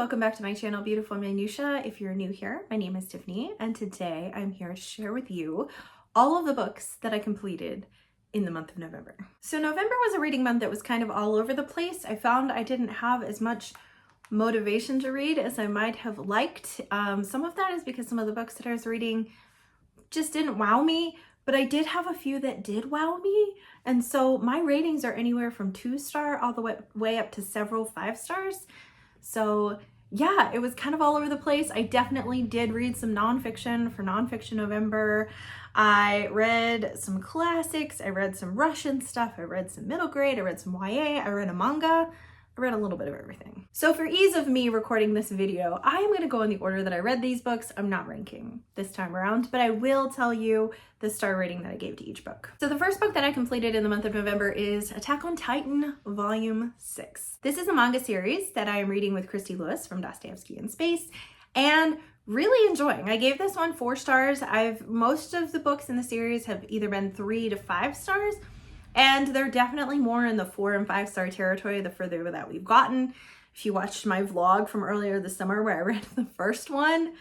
welcome back to my channel, Beautiful Minutia. If you're new here, my name is Tiffany, and today I'm here to share with you all of the books that I completed in the month of November. So November was a reading month that was kind of all over the place. I found I didn't have as much motivation to read as I might have liked. Some of that is because some of the books that I was reading just didn't wow me, but I did have a few that did wow me. And so my ratings are anywhere from 2-star all the way up to several 5 stars. So yeah, it was kind of all over the place. I definitely did read some nonfiction for Nonfiction November. I read some classics. I read some Russian stuff. I read some middle grade. I read some YA. I read a manga. I read a little bit of everything. So for ease of me recording this video, I am going to go in the order that I read these books. I'm not ranking this time around, but I will tell you the star rating that I gave to each book. So the first book that I completed in the month of November is Attack on Titan Volume 6. This is a manga series that I am reading with Christy Lewis from Dostoevsky in Space, and really enjoying. I gave this one 4 stars. Most of the books in the series have either been 3 to 5 stars, and they're definitely more in the 4 and 5 star territory the further that we've gotten. If you watched my vlog from earlier this summer where I read the first one,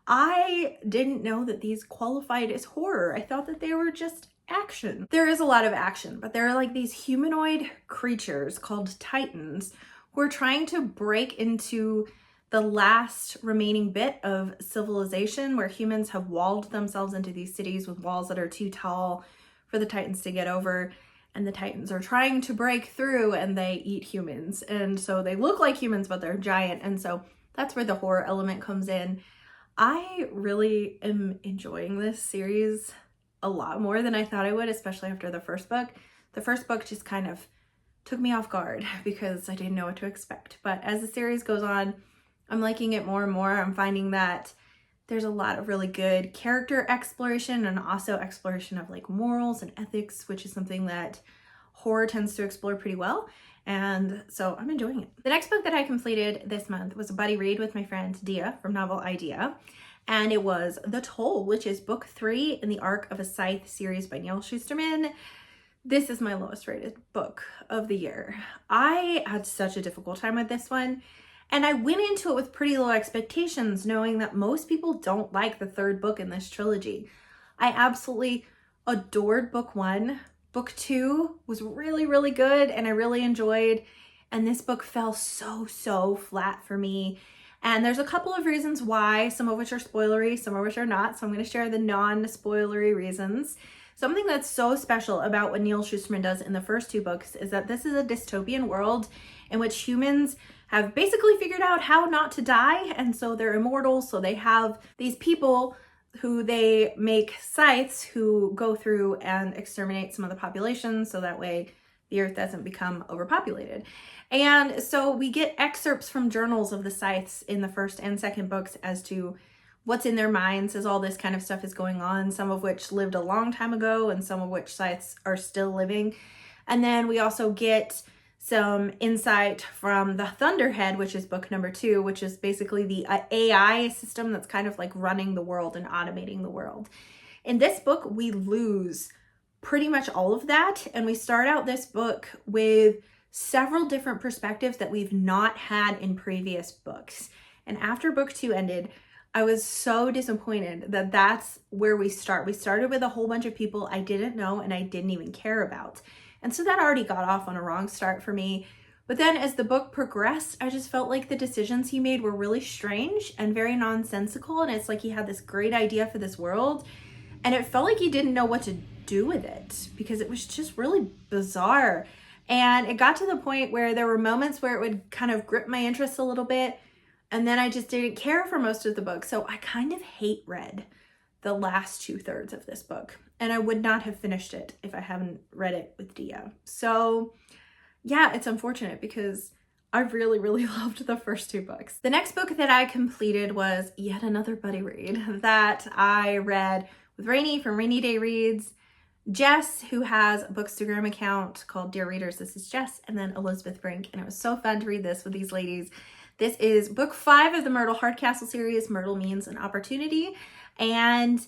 I didn't know that these qualified as horror. I thought that they were just action. There is a lot of action, but there are like these humanoid creatures called Titans who are trying to break into the last remaining bit of civilization where humans have walled themselves into these cities with walls that are too tall for the Titans to get over. And the Titans are trying to break through and they eat humans. And so they look like humans, but they're giant. And so that's where the horror element comes in. I really am enjoying this series a lot more than I thought I would, especially after the first book. The first book just kind of took me off guard because I didn't know what to expect. But as the series goes on, I'm liking it more and more. I'm finding that there's a lot of really good character exploration and also exploration of like morals and ethics, which is something that horror tends to explore pretty well. And so I'm enjoying it. The next book that I completed this month was a buddy read with my friend Dia from Novel Idea. And it was The Toll, which is book 3 in the Arc of a Scythe series by Neil Shusterman. This is my lowest rated book of the year. I had such a difficult time with this one. And I went into it with pretty low expectations, knowing that most people don't like the 3rd book in this trilogy. I absolutely adored book 1. Book 2 was really, really good and I really enjoyed. And this book fell so flat for me. And there's a couple of reasons why, some of which are spoilery, some of which are not. So I'm going to share the non-spoilery reasons. Something that's so special about what Neil Shusterman does in the first 2 books is that this is a dystopian world in which humans have basically figured out how not to die, and so they're immortal. So they have these people who they make scythes who go through and exterminate some of the population so that way the earth doesn't become overpopulated. And so we get excerpts from journals of the scythes in the first and second books as to what's in their minds as all this kind of stuff is going on, some of which lived a long time ago and some of which scythes are still living. And then we also get some insight from the Thunderhead, which is book number 2, which is basically the AI system that's kind of like running the world and automating the world. In this book, we lose pretty much all of that. And we start out this book with several different perspectives that we've not had in previous books. And after book 2 ended, I was so disappointed that that's where we start. We started with a whole bunch of people I didn't know and I didn't even care about. And so that already got off on a wrong start for me. But then as the book progressed, I just felt like the decisions he made were really strange and very nonsensical. And it's like he had this great idea for this world. And it felt like he didn't know what to do with it because it was just really bizarre. And it got to the point where there were moments where it would kind of grip my interest a little bit. And then I just didn't care for most of the book. So I kind of hate read the last 2/3 of this book. And I would not have finished it if I haven't read it with Dia. So yeah, it's unfortunate because I really loved the first 2 books. The next book that I completed was yet another buddy read that I read with Rainy from Rainy Day Reads, Jess, who has a Bookstagram account called Dear Readers, This is Jess, and then Elizabeth Brink. And it was so fun to read this with these ladies. This is book 5 of the Myrtle Hardcastle series. Myrtle means an opportunity. And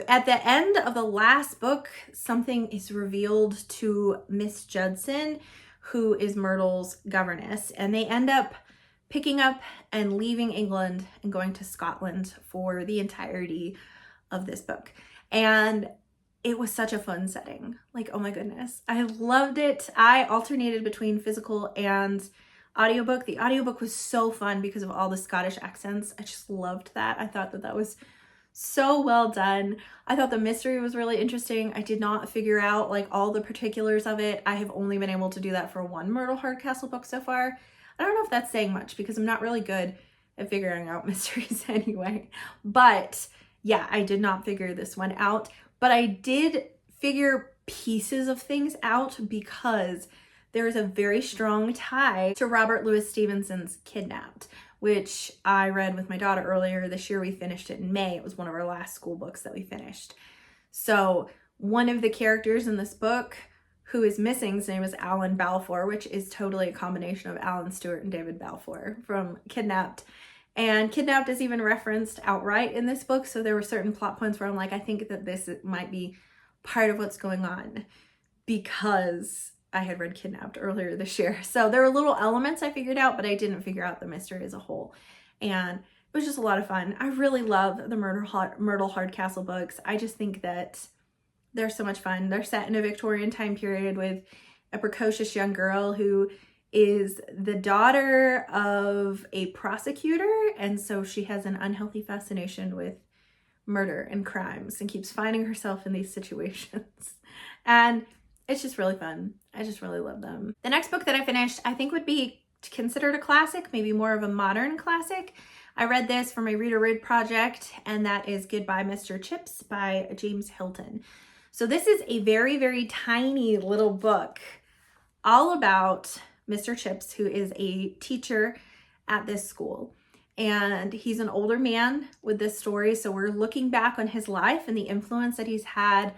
at the end of the last book, something is revealed to Miss Judson, who is Myrtle's governess, and they end up picking up and leaving England and going to Scotland for the entirety of this book. And it was such a fun setting. Like, oh my goodness, I loved it. I alternated between physical and audiobook. The audiobook was so fun because of all the Scottish accents. I just loved that. I thought that that was so well done. I thought the mystery was really interesting. I did not figure out like all the particulars of it. I have only been able to do that for one Myrtle Hardcastle book so far. I don't know if that's saying much because I'm not really good at figuring out mysteries anyway. But yeah, I did not figure this one out. But I did figure pieces of things out because there is a very strong tie to Robert Louis Stevenson's Kidnapped, which I read with my daughter earlier this year. We finished it in May. It was one of our last school books that we finished. So one of the characters in this book who is missing, his name is Alan Balfour, which is totally a combination of Alan Stewart and David Balfour from Kidnapped. And Kidnapped is even referenced outright in this book. So there were certain plot points where I'm like, I think that this might be part of what's going on because I had read Kidnapped earlier this year. So there were little elements I figured out, but I didn't figure out the mystery as a whole. And it was just a lot of fun. I really love the Myrtle Hardcastle books. I just think that they're so much fun. They're set in a Victorian time period with a precocious young girl who is the daughter of a prosecutor. And so she has an unhealthy fascination with murder and crimes and keeps finding herself in these situations. And it's just really fun. I just really love them. The next book that I finished, I think would be considered a classic, maybe more of a modern classic. I read this for my Reader Read project, and that is Goodbye, Mr. Chips by James Hilton. So this is a very, very tiny little book all about Mr. Chips, who is a teacher at this school. And he's an older man with this story. So we're looking back on his life and the influence that he's had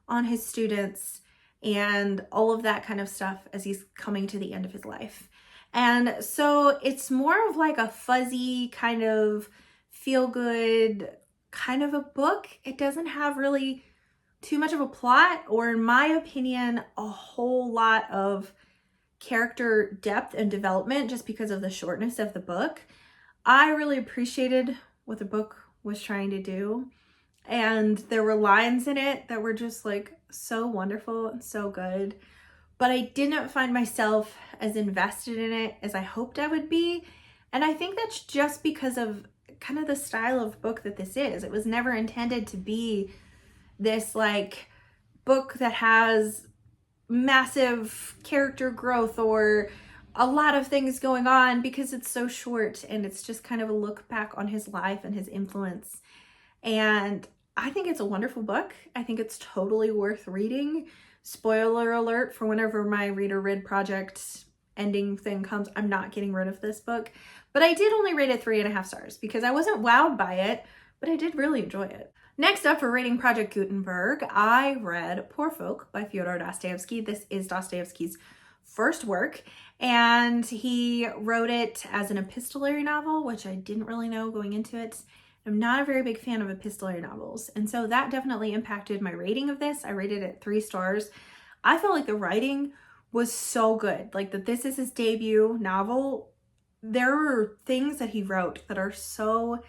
on his students and all of that kind of stuff as he's coming to the end of his life. And so it's more of like a fuzzy kind of feel-good kind of a book. It doesn't have really too much of a plot, or in my opinion, a whole lot of character depth and development just because of the shortness of the book. I really appreciated what the book was trying to do. And there were lines in it that were just like so wonderful and so good. But I didn't find myself as invested in it as I hoped I would be. And I think that's just because of kind of the style of book that this is. It was never intended to be this like book that has massive character growth or a lot of things going on, because it's so short and it's just kind of a look back on his life and his influence. And I think it's a wonderful book. I think it's totally worth reading. Spoiler alert for whenever my Reader Read project ending thing comes, I'm not getting rid of this book. But I did only rate it 3.5 stars because I wasn't wowed by it, but I did really enjoy it. Next up for Reading Project Gutenberg, I read Poor Folk by Fyodor Dostoevsky. This is Dostoevsky's first work, and he wrote it as an epistolary novel, which I didn't really know going into it. I'm not a very big fan of epistolary novels, and so that definitely impacted my rating of this. I rated it 3 stars. I felt like the writing was so good, like that this is his debut novel. There are things that he wrote that are so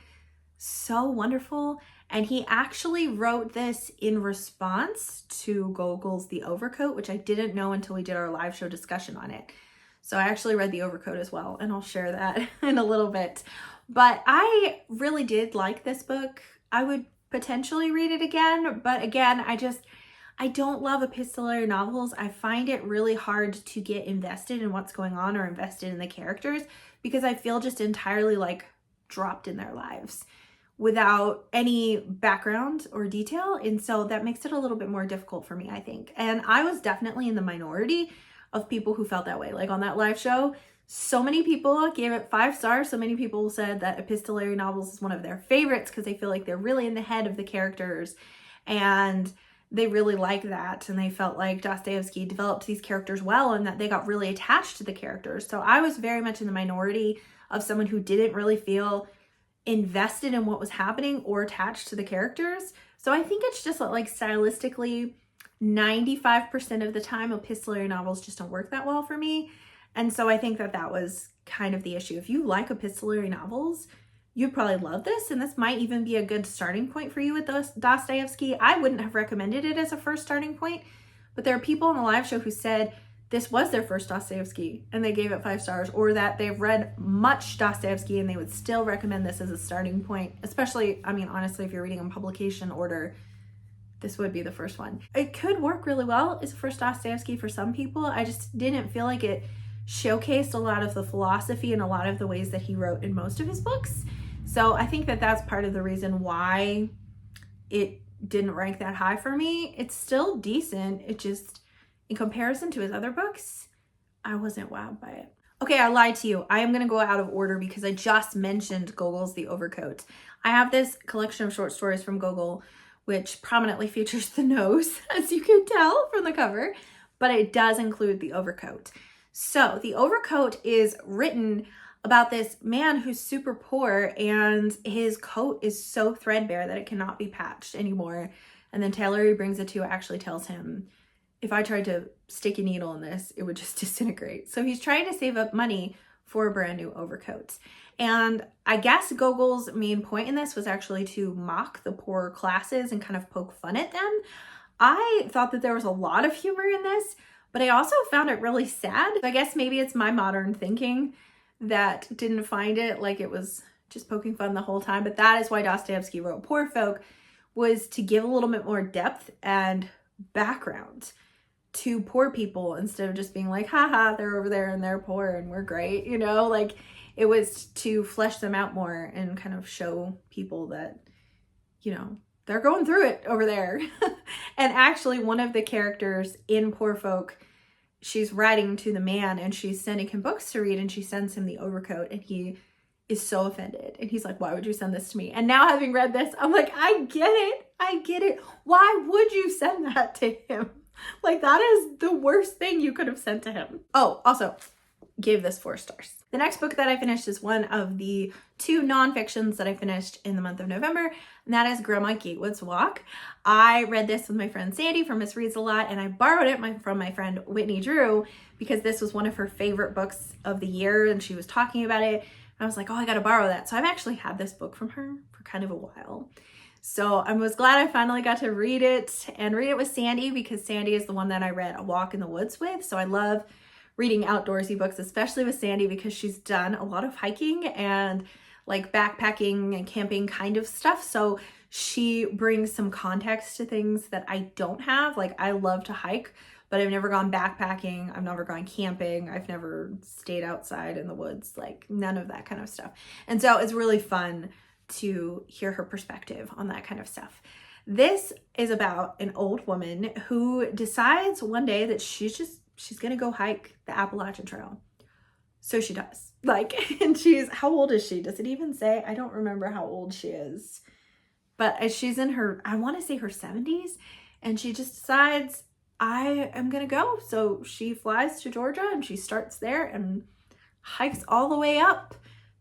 wonderful, and he actually wrote this in response to Gogol's The Overcoat, which I didn't know until we did our live show discussion on it. So I actually read The Overcoat as well, and I'll share that in a little bit. But I really did like this book. I would potentially read it again, but again, I don't love epistolary novels. I find it really hard to get invested in what's going on or invested in the characters because I feel just entirely like dropped in their lives without any background or detail. And so that makes it a little bit more difficult for me, I think. And I was definitely in the minority of people who felt that way. Like on that live show, so many people gave it 5 stars. So many people said that epistolary novels is one of their favorites because they feel like they're really in the head of the characters and they really like that. And they felt like Dostoevsky developed these characters well and that they got really attached to the characters. So I was very much in the minority of someone who didn't really feel invested in what was happening or attached to the characters. So I think it's just like stylistically 95% of the time epistolary novels just don't work that well for me. And so I think that that was kind of the issue. If you like epistolary novels, you'd probably love this, and this might even be a good starting point for you with Dostoevsky. I wouldn't have recommended it as a first starting point, but there are people on the live show who said this was their first Dostoevsky and they gave it 5 stars, or that they've read much Dostoevsky and they would still recommend this as a starting point. Especially, I mean, honestly, if you're reading in publication order, this would be the first one. It could work really well as a first Dostoevsky for some people. I just didn't feel like it showcased a lot of the philosophy and a lot of the ways that he wrote in most of his books. So I think that that's part of the reason why it didn't rank that high for me. It's still decent. It just, in comparison to his other books, I wasn't wowed by it. Okay, I lied to you. I am going to go out of order because I just mentioned Gogol's The Overcoat. I have this collection of short stories from Gogol, which prominently features the nose, as you can tell from the cover, but it does include The Overcoat. So The Overcoat is written about this man who's super poor and his coat is so threadbare that it cannot be patched anymore. And then Taylor he brings it to actually tells him, if I tried to stick a needle in this, it would just disintegrate. So he's trying to save up money for a brand new overcoat. And I guess Gogol's main point in this was actually to mock the poorer classes and kind of poke fun at them. I thought that there was a lot of humor in this, but I also found it really sad. I guess maybe it's my modern thinking that didn't find it like it was just poking fun the whole time. But that is why Dostoevsky wrote Poor Folk, was to give a little bit more depth and background to poor people instead of just being like, haha, they're over there and they're poor and we're great, you know? Like, it was to flesh them out more and kind of show people that, you know, they're going through it over there. And actually one of the characters in Poor Folk, she's writing to the man and she's sending him books to read, and she sends him The Overcoat and he is so offended. And he's like, why would you send this to me? And now having read this, I'm like, I get it. I get it. Why would you send that to him? Like, that is the worst thing you could have sent to him. Oh, also gave this 4 stars. The next book that I finished is one of the 2 nonfictions that I finished in the month of November, and that is Grandma Gatewood's Walk. I read this with my friend Sandy from Miss Reads a Lot, and I borrowed it from my friend Whitney Drew because this was one of her favorite books of the year, and she was talking about it. I was like, oh, I gotta borrow that. So I've actually had this book from her for kind of a while. So I was glad I finally got to read it with Sandy, because Sandy is the one that I read A Walk in the Woods with. So I love reading outdoorsy books, especially with Sandy, because she's done a lot of hiking and like backpacking and camping kind of stuff. So she brings some context to things that I don't have. Like, I love to hike, but I've never gone backpacking. I've never gone camping. I've never stayed outside in the woods, like none of that kind of stuff. And so it's really fun to hear her perspective on that kind of stuff. This is about an old woman who decides one day that she's gonna go hike the Appalachian Trail. So she does. Like, and how old is she? Does it even say? I don't remember how old she is. But she's in her, I want to say her 70s, and she just decides, I am gonna go. So she flies to Georgia and she starts there and hikes all the way up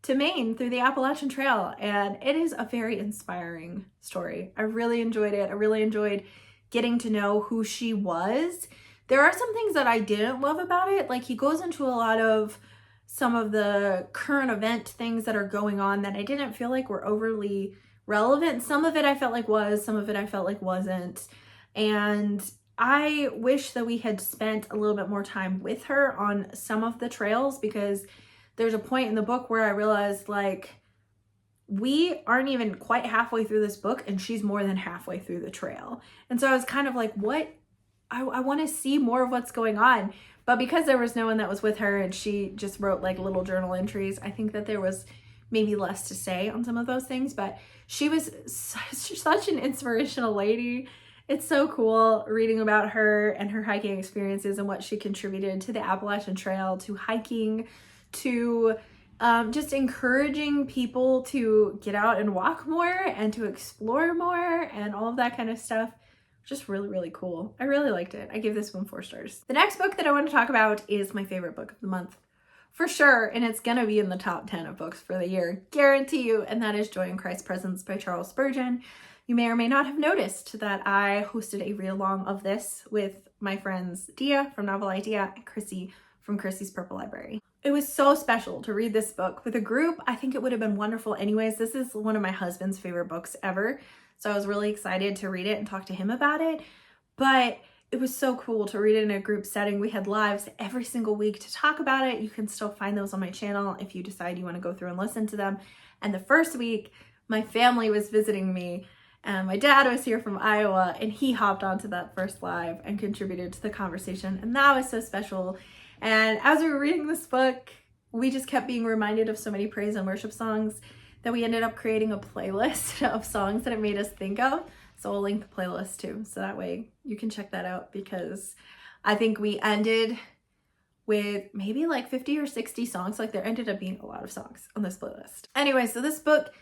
to Maine through the Appalachian Trail. And it is a very inspiring story. I really enjoyed it. I really enjoyed getting to know who she was. There are some things that I didn't love about it. Like, he goes into a lot of some of the current event things that are going on that I didn't feel like were overly relevant. Some of it I felt like was, some of it I felt like wasn't. And I wish that we had spent a little bit more time with her on some of the trails, because there's a point in the book where I realized, like, we aren't even quite halfway through this book and she's more than halfway through the trail. And so I was kind of like, what? I want to see more of what's going on. But because there was no one that was with her and she just wrote like little journal entries, I think that there was maybe less to say on some of those things. But she was such an inspirational lady. It's so cool reading about her and her hiking experiences and what she contributed to the Appalachian Trail, to hiking, to just encouraging people to get out and walk more and to explore more and all of that kind of stuff. Just really, really cool. I really liked it. I give this one 4 stars. The next book that I want to talk about is my favorite book of the month, for sure, and it's gonna be in the top 10 of books for the year, guarantee you, and that is Joy in Christ's Presence by Charles Spurgeon. You may or may not have noticed that I hosted a read-along of this with my friends Dia from Novel Idea and Chrissy from Chrissy's Purple Library. It was so special to read this book with a group. I think it would have been wonderful anyways. This is one of my husband's favorite books ever. So I was really excited to read it and talk to him about it. But it was so cool to read it in a group setting. We had lives every single week to talk about it. You can still find those on my channel if you decide you want to go through and listen to them. And the first week, my family was visiting me and my dad was here from Iowa, and he hopped onto that first live and contributed to the conversation. And that was so special. And as we were reading this book, we just kept being reminded of so many praise and worship songs that we ended up creating a playlist of songs that it made us think of. So I'll link the playlist too, so that way you can check that out, because I think we ended with maybe like 50 or 60 songs. Like, there ended up being a lot of songs on this playlist. Anyway, so this book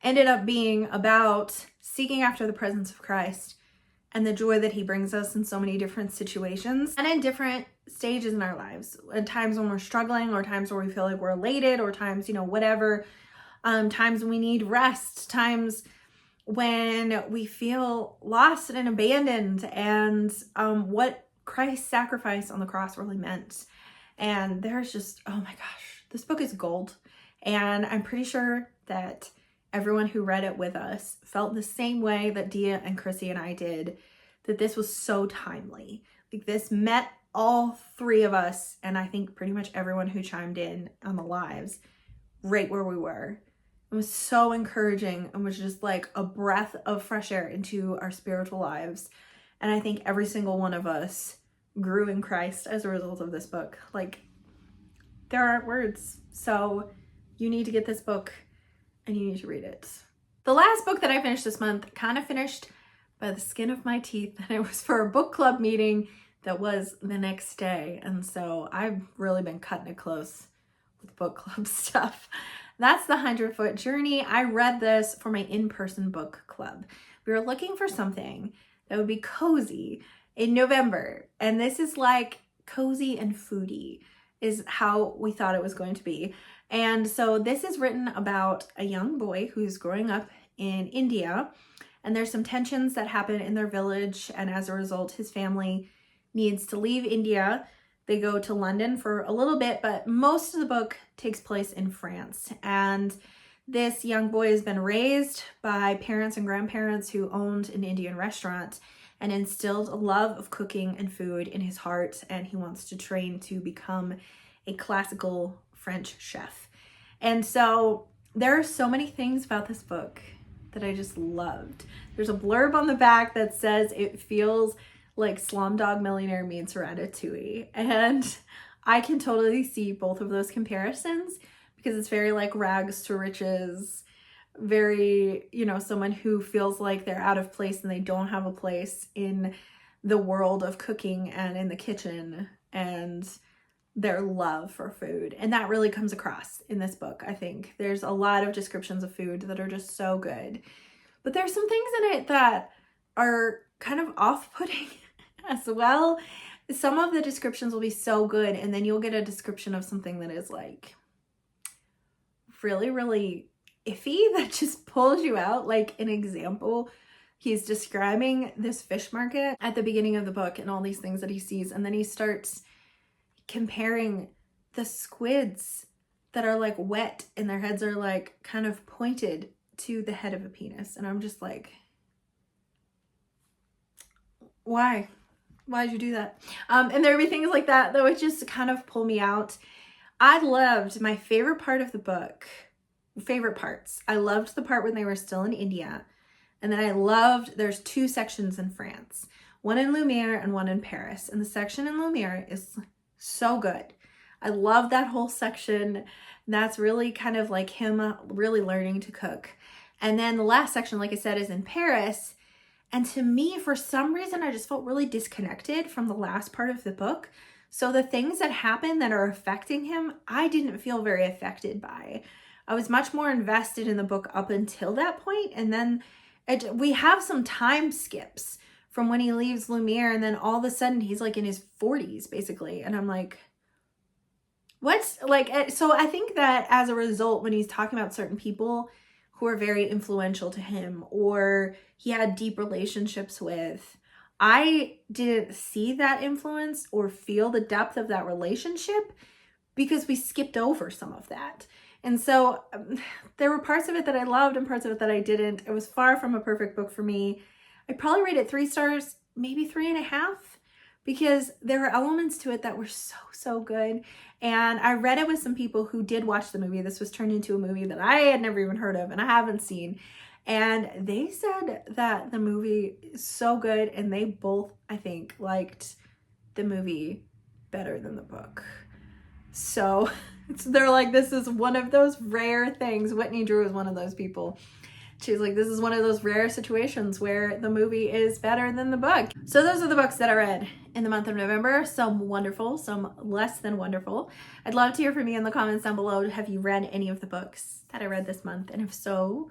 ended up being about seeking after the presence of Christ and the joy that he brings us in so many different situations and in different stages in our lives. At times when we're struggling, or times where we feel like we're elated, or times, whatever. Times when we need rest, times when we feel lost and abandoned, and what Christ's sacrifice on the cross really meant. And there's just, oh my gosh, this book is gold. And I'm pretty sure that everyone who read it with us felt the same way that Dia and Chrissy and I did, that this was so timely. Like, this met all three of us, and I think pretty much everyone who chimed in on the lives, right where we were. It was so encouraging and was just like a breath of fresh air into our spiritual lives. And I think every single one of us grew in Christ as a result of this book. Like, there aren't words. So you need to get this book and you need to read it. The last book that I finished this month kind of finished by the skin of my teeth, and it was for a book club meeting that was the next day. And so I've really been cutting it close with book club stuff. That's The 100-Foot Journey. I read this for my in-person book club. We were looking for something that would be cozy in November. And this is like cozy and foodie is how we thought it was going to be. And so this is written about a young boy who's growing up in India. And there's some tensions that happen in their village. And as a result, his family needs to leave India. They go to London for a little bit, but most of the book takes place in France. And this young boy has been raised by parents and grandparents who owned an Indian restaurant and instilled a love of cooking and food in his heart. And he wants to train to become a classical French chef. And so there are so many things about this book that I just loved. There's a blurb on the back that says it feels like Slumdog Millionaire meets Ratatouille. And I can totally see both of those comparisons, because it's very like rags to riches, very, someone who feels like they're out of place and they don't have a place in the world of cooking and in the kitchen, and their love for food. And that really comes across in this book. I think there's a lot of descriptions of food that are just so good, but there's some things in it that are kind of off-putting as well. Some of the descriptions will be so good, and then you'll get a description of something that is like really, really iffy that just pulls you out. Like, an example, he's describing this fish market at the beginning of the book and all these things that he sees, and then he starts comparing the squids that are like wet and their heads are like kind of pointed to the head of a penis. And I'm just like, why? Why'd you do that? And there would be things like that that would just kind of pull me out. I loved my favorite part of the book, favorite parts. I loved the part when they were still in India. And then I loved, there's two sections in France, one in Lumiere and one in Paris. And the section in Lumiere is so good. I love that whole section. That's really kind of like him really learning to cook. And then the last section, like I said, is in Paris. And to me, for some reason, I just felt really disconnected from the last part of the book. So the things that happen that are affecting him, I didn't feel very affected by. I was much more invested in the book up until that point. And then we have some time skips from when he leaves Lumiere, and then all of a sudden he's like in his 40s basically. And I'm like, what's like, so I think that as a result, when he's talking about certain people who are very influential to him or he had deep relationships with, I didn't see that influence or feel the depth of that relationship, because we skipped over some of that. And so there were parts of it that I loved and parts of it that I didn't. It was far from a perfect book for me. I'd probably rate it 3 stars, maybe 3.5, because there were elements to it that were so good. And I read it with some people who did watch the movie. This was turned into a movie that I had never even heard of and I haven't seen. And they said that the movie is so good, and they both, I think, liked the movie better than the book. So they're like, this is one of those rare things. Whitney Drew is one of those people. She's like, this is one of those rare situations where the movie is better than the book. So those are the books that I read in the month of November. Some wonderful, some less than wonderful. I'd love to hear from you in the comments down below. Have you read any of the books that I read this month? And if so,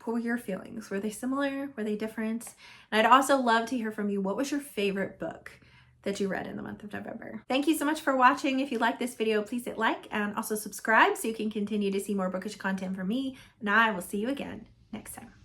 what were your feelings? Were they similar? Were they different? And I'd also love to hear from you. What was your favorite book that you read in the month of November? Thank you so much for watching. If you like this video, please hit like and also subscribe so you can continue to see more bookish content from me. And I will see you again next time.